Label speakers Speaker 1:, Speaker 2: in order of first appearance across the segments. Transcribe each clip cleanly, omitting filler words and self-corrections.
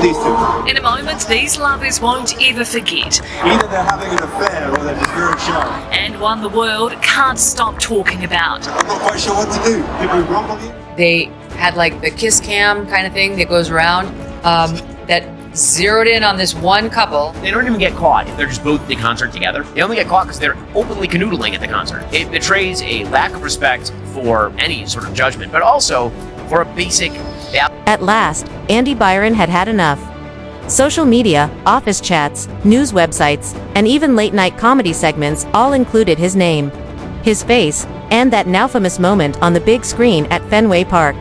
Speaker 1: these two.
Speaker 2: In a moment, these lovers won't ever forget.
Speaker 1: Either they're having an affair or they're just very shy.
Speaker 2: And one the world can't stop talking about.
Speaker 1: I'm not quite sure what to do. People grumble you.
Speaker 3: They had like the kiss cam kind of thing that goes around that zeroed in on this one couple.
Speaker 4: They don't even get caught if they're just both at the concert together. They only get caught because they're openly canoodling at the concert. It betrays a lack of respect for any sort of judgment, but also for a basic value.
Speaker 5: At last, Andy Byron had had enough. Social media, office chats, news websites, and even late-night comedy segments all included his name, his face, and that now famous moment on the big screen at Fenway Park.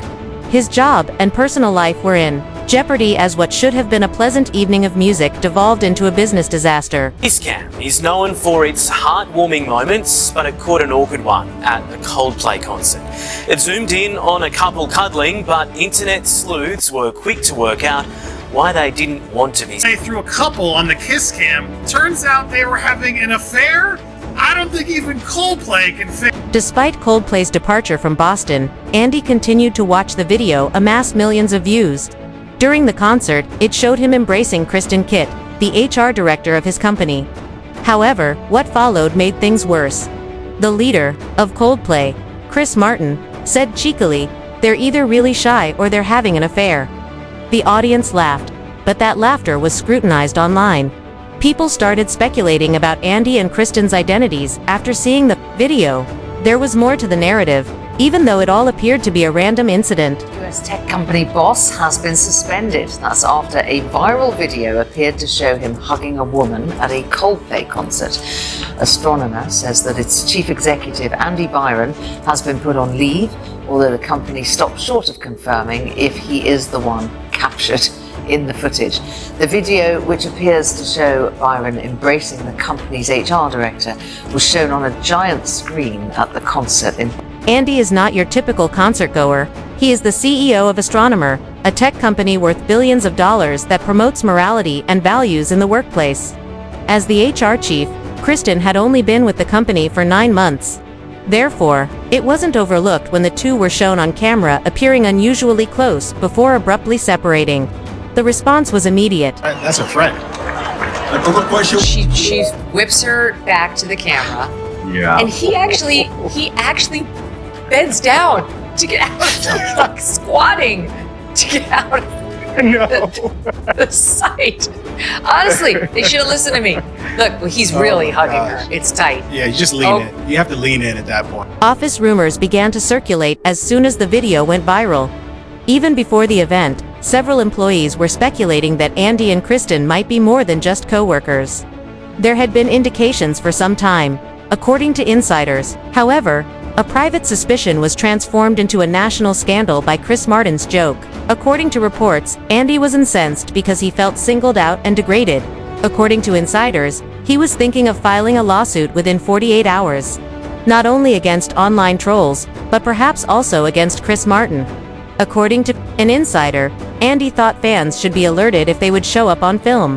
Speaker 5: His job and personal life were in jeopardy as what should have been a pleasant evening of music devolved into a business disaster.
Speaker 6: This cam is known for its heartwarming moments, but it caught an awkward one at the Coldplay concert. It zoomed in on a couple cuddling, but internet sleuths were quick to work out why they didn't want to be.
Speaker 7: They threw a couple on the kiss cam. Turns out they were having an affair? I don't think even Coldplay can fix.
Speaker 5: Despite Coldplay's departure from Boston, Andy continued to watch the video amass millions of views. During the concert, it showed him embracing Kristen Kitt, the HR director of his company. However, what followed made things worse. The leader of Coldplay, Chris Martin, said cheekily, "They're either really shy or they're having an affair." The audience laughed, but that laughter was scrutinized online. People started speculating about Andy and Kristen's identities after seeing the video. There was more to the narrative, even though it all appeared to be a random incident.
Speaker 3: US tech company boss has been suspended. That's after a viral video appeared to show him hugging a woman at a Coldplay concert. Astronomer says that its chief executive, Andy Byron, has been put on leave, although the company stopped short of confirming if he is the one captured in the footage. The video, which appears to show Byron embracing the company's HR director, was shown on a giant screen at the concert in.
Speaker 5: Andy is not your typical concert goer. He is the CEO of Astronomer, a tech company worth billions of dollars that promotes morality and values in the workplace. As the HR chief, Kristen had only been with the company for 9 months. Therefore, it wasn't overlooked when the two were shown on camera appearing unusually close before abruptly separating. The response was immediate.
Speaker 7: That's a friend.
Speaker 1: I'm not quite sure.
Speaker 3: She whips her back to the camera.
Speaker 7: Yeah.
Speaker 3: And he actually bends down to get out of like squatting to get out of the sight. Honestly, they should have listened to me. Look, he's really hugging her. It's tight.
Speaker 7: Yeah, you just lean in. You have to lean in at that point.
Speaker 5: Office rumors began to circulate as soon as the video went viral. Even before the event, several employees were speculating that Andy and Kristen might be more than just co-workers. There had been indications for some time, according to insiders. However, a private suspicion was transformed into a national scandal by Chris Martin's joke. According to reports, Andy was incensed because he felt singled out and degraded. According to insiders, he was thinking of filing a lawsuit within 48 hours. Not only against online trolls, but perhaps also against Chris Martin. According to an insider, Andy thought fans should be alerted if they would show up on film.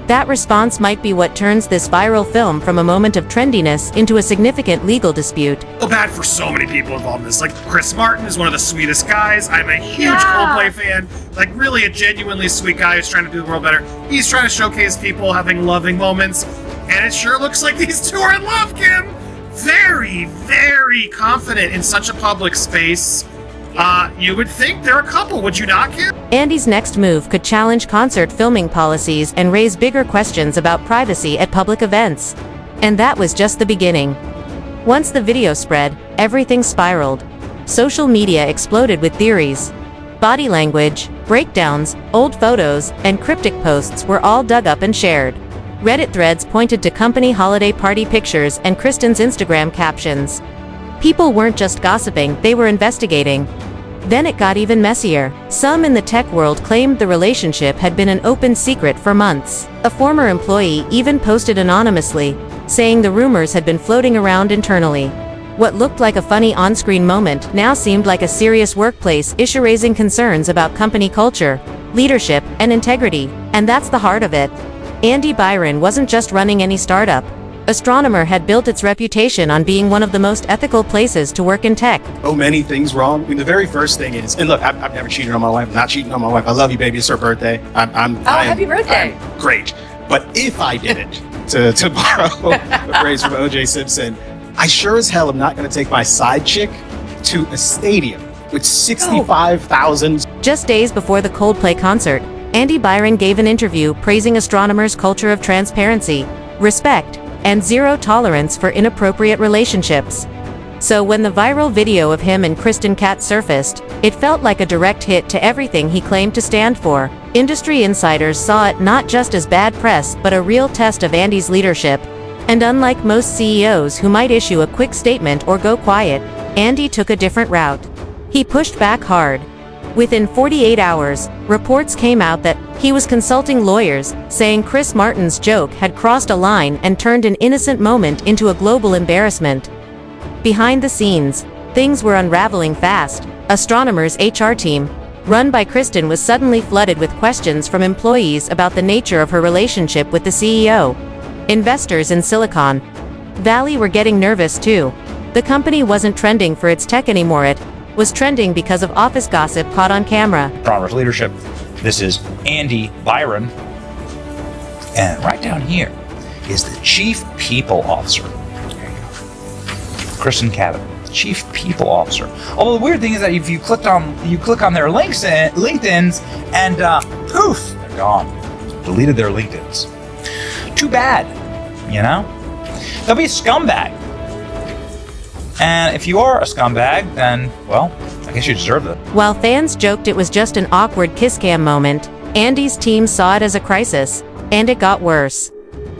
Speaker 5: That response might be what turns this viral film from a moment of trendiness into a significant legal dispute.
Speaker 7: I feel bad for so many people involved in this. Like, Chris Martin is one of the sweetest guys. I'm a huge Coldplay fan. Like, really a genuinely sweet guy who's trying to do the world better. He's trying to showcase people having loving moments. And it sure looks like these two are in love, Kim. Very, very confident in such a public space. You would think they're a couple, would you not, Kim?
Speaker 5: Andy's next move could challenge concert filming policies and raise bigger questions about privacy at public events. And that was just the beginning. Once the video spread, everything spiraled. Social media exploded with theories. Body language, breakdowns, old photos, and cryptic posts were all dug up and shared. Reddit threads pointed to company holiday party pictures and Kristen's Instagram captions. People weren't just gossiping, they were investigating. Then it got even messier. Some in the tech world claimed the relationship had been an open secret for months. A former employee even posted anonymously, saying the rumors had been floating around internally. What looked like a funny on-screen moment now seemed like a serious workplace issue, raising concerns about company culture, leadership, and integrity. And that's the heart of it. Andy Byron wasn't just running any startup. Astronomer had built its reputation on being one of the most ethical places to work in tech.
Speaker 8: So many things wrong. I mean, the very first thing is, and look, I've never cheated on my wife. I'm not cheating on my wife. I love you, baby. It's her birthday.
Speaker 3: Happy birthday.
Speaker 8: I'm great. But if I did it, to borrow a phrase from O.J. Simpson, I sure as hell am not going to take my side chick to a stadium with 65,000.
Speaker 5: Just days before the Coldplay concert, Andy Byron gave an interview praising Astronomer's culture of transparency, respect, and zero tolerance for inappropriate relationships. So when the viral video of him and Kristen Katz surfaced, it felt like a direct hit to everything he claimed to stand for. Industry insiders saw it not just as bad press but a real test of Andy's leadership. And unlike most CEOs who might issue a quick statement or go quiet, Andy took a different route. He pushed back hard. Within 48 hours, reports came out that he was consulting lawyers, saying Chris Martin's joke had crossed a line and turned an innocent moment into a global embarrassment. Behind the scenes, things were unraveling fast. Astronomer's HR team, run by Kristen, was suddenly flooded with questions from employees about the nature of her relationship with the CEO. Investors in Silicon Valley were getting nervous too. The company wasn't trending for its tech anymore, it was trending because of office gossip caught on camera.
Speaker 9: Astronomer's leadership. This is Andy Byron. And right down here is the Chief People Officer. There you go. Kristen Cabot, Chief People Officer. Although the weird thing is that if you click on their LinkedIn's and poof, they're gone. Deleted their LinkedIn's. Too bad, you know? They'll be a scumbag. And if you are a scumbag, then, well, I guess you deserve it.
Speaker 5: While fans joked it was just an awkward kiss cam moment, Andy's team saw it as a crisis, and it got worse.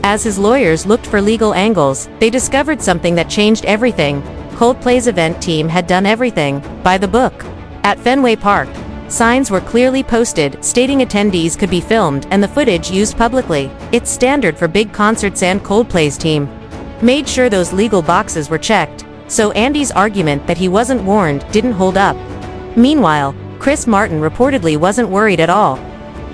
Speaker 5: As his lawyers looked for legal angles, they discovered something that changed everything. Coldplay's event team had done everything by the book. At Fenway Park, signs were clearly posted stating attendees could be filmed and the footage used publicly. It's standard for big concerts, and Coldplay's team made sure those legal boxes were checked. So Andy's argument that he wasn't warned didn't hold up. Meanwhile, Chris Martin reportedly wasn't worried at all.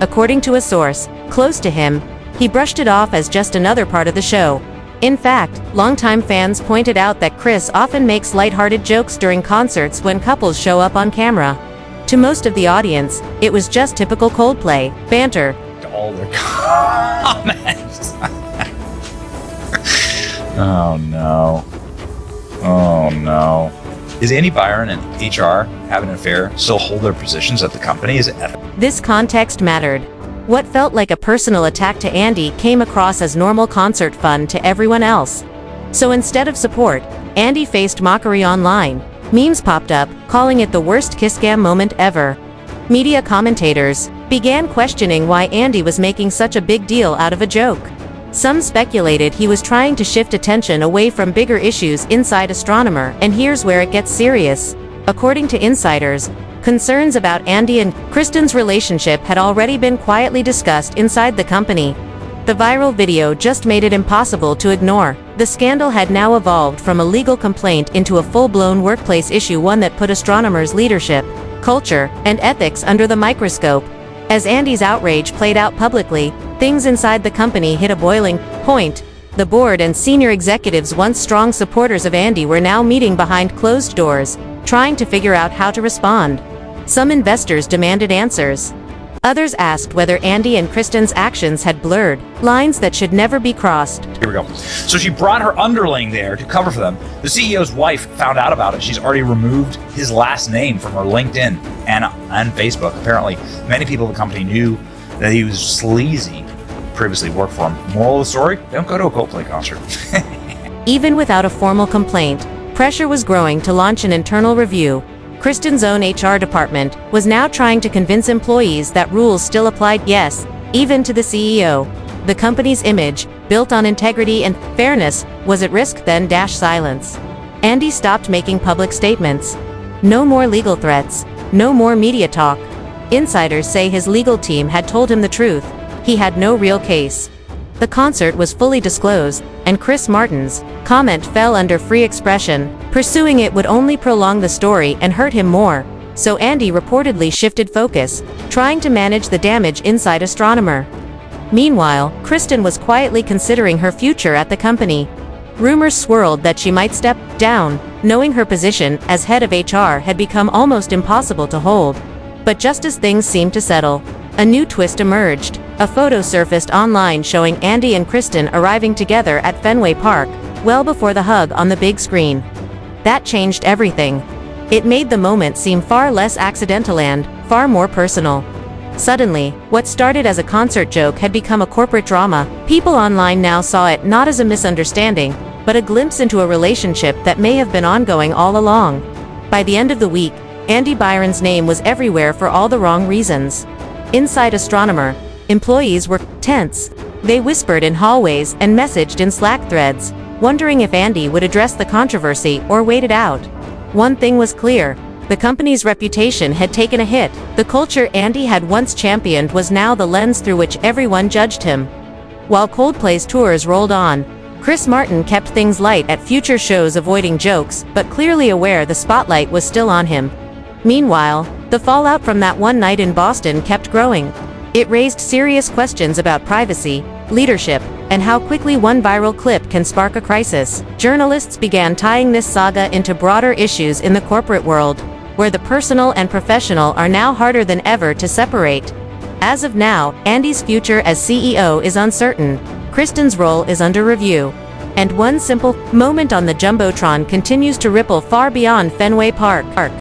Speaker 5: According to a source close to him, he brushed it off as just another part of the show. In fact, longtime fans pointed out that Chris often makes lighthearted jokes during concerts when couples show up on camera. To most of the audience, it was just typical Coldplay banter.
Speaker 9: All their comments. Oh no. Oh no. Is Andy Byron and HR having an affair still hold their positions at the company? Is it ethical?
Speaker 5: This context mattered. What felt like a personal attack to Andy came across as normal concert fun to everyone else. So instead of support, Andy faced mockery online. Memes popped up, calling it the worst kiss cam moment ever. Media commentators began questioning why Andy was making such a big deal out of a joke. Some speculated he was trying to shift attention away from bigger issues inside Astronomer, and here's where it gets serious. According to insiders, concerns about Andy and Kristen's relationship had already been quietly discussed inside the company. The viral video just made it impossible to ignore. The scandal had now evolved from a legal complaint into a full-blown workplace issue, one that put Astronomer's leadership, culture, and ethics under the microscope. As Andy's outrage played out publicly, things inside the company hit a boiling point. The board and senior executives, once strong supporters of Andy, were now meeting behind closed doors, trying to figure out how to respond. Some investors demanded answers. Others asked whether Andy and Kristen's actions had blurred lines that should never be crossed.
Speaker 9: Here we go. So she brought her underling there to cover for them. The CEO's wife found out about it. She's already removed his last name from her LinkedIn and Facebook. Apparently, many people in the company knew that he was sleazy. Previously worked for him. Moral of the story: don't go to a Coldplay concert.
Speaker 5: Even without a formal complaint, pressure was growing to launch an internal review. Kristen's own HR department was now trying to convince employees that rules still applied, yes, even to the CEO. The company's image, built on integrity and fairness, was at risk. Then silence. Andy stopped making public statements. No more legal threats. No more media talk. Insiders say his legal team had told him the truth. He had no real case. The concert was fully disclosed, and Chris Martin's comment fell under free expression. Pursuing it would only prolong the story and hurt him more. So Andy reportedly shifted focus, trying to manage the damage inside Astronomer. Meanwhile, Kristen was quietly considering her future at the company. Rumors swirled that she might step down, knowing her position as head of HR had become almost impossible to hold. But just as things seemed to settle, a new twist emerged. A photo surfaced online showing Andy and Kristen arriving together at Fenway Park, well before the hug on the big screen. That changed everything. It made the moment seem far less accidental and far more personal. Suddenly, what started as a concert joke had become a corporate drama. People online now saw it not as a misunderstanding, but a glimpse into a relationship that may have been ongoing all along. By the end of the week, Andy Byron's name was everywhere for all the wrong reasons. Inside Astronomer, employees were tense. They whispered in hallways and messaged in Slack threads, wondering if Andy would address the controversy or wait it out. One thing was clear. The company's reputation had taken a hit. The culture Andy had once championed was now the lens through which everyone judged him. While Coldplay's tours rolled on, Chris Martin kept things light at future shows, avoiding jokes, but clearly aware the spotlight was still on him. Meanwhile, the fallout from that one night in Boston kept growing. It raised serious questions about privacy, leadership, and how quickly one viral clip can spark a crisis. Journalists began tying this saga into broader issues in the corporate world, where the personal and professional are now harder than ever to separate. As of now, Andy's future as CEO is uncertain, Kristen's role is under review, and one simple moment on the Jumbotron continues to ripple far beyond Fenway Park.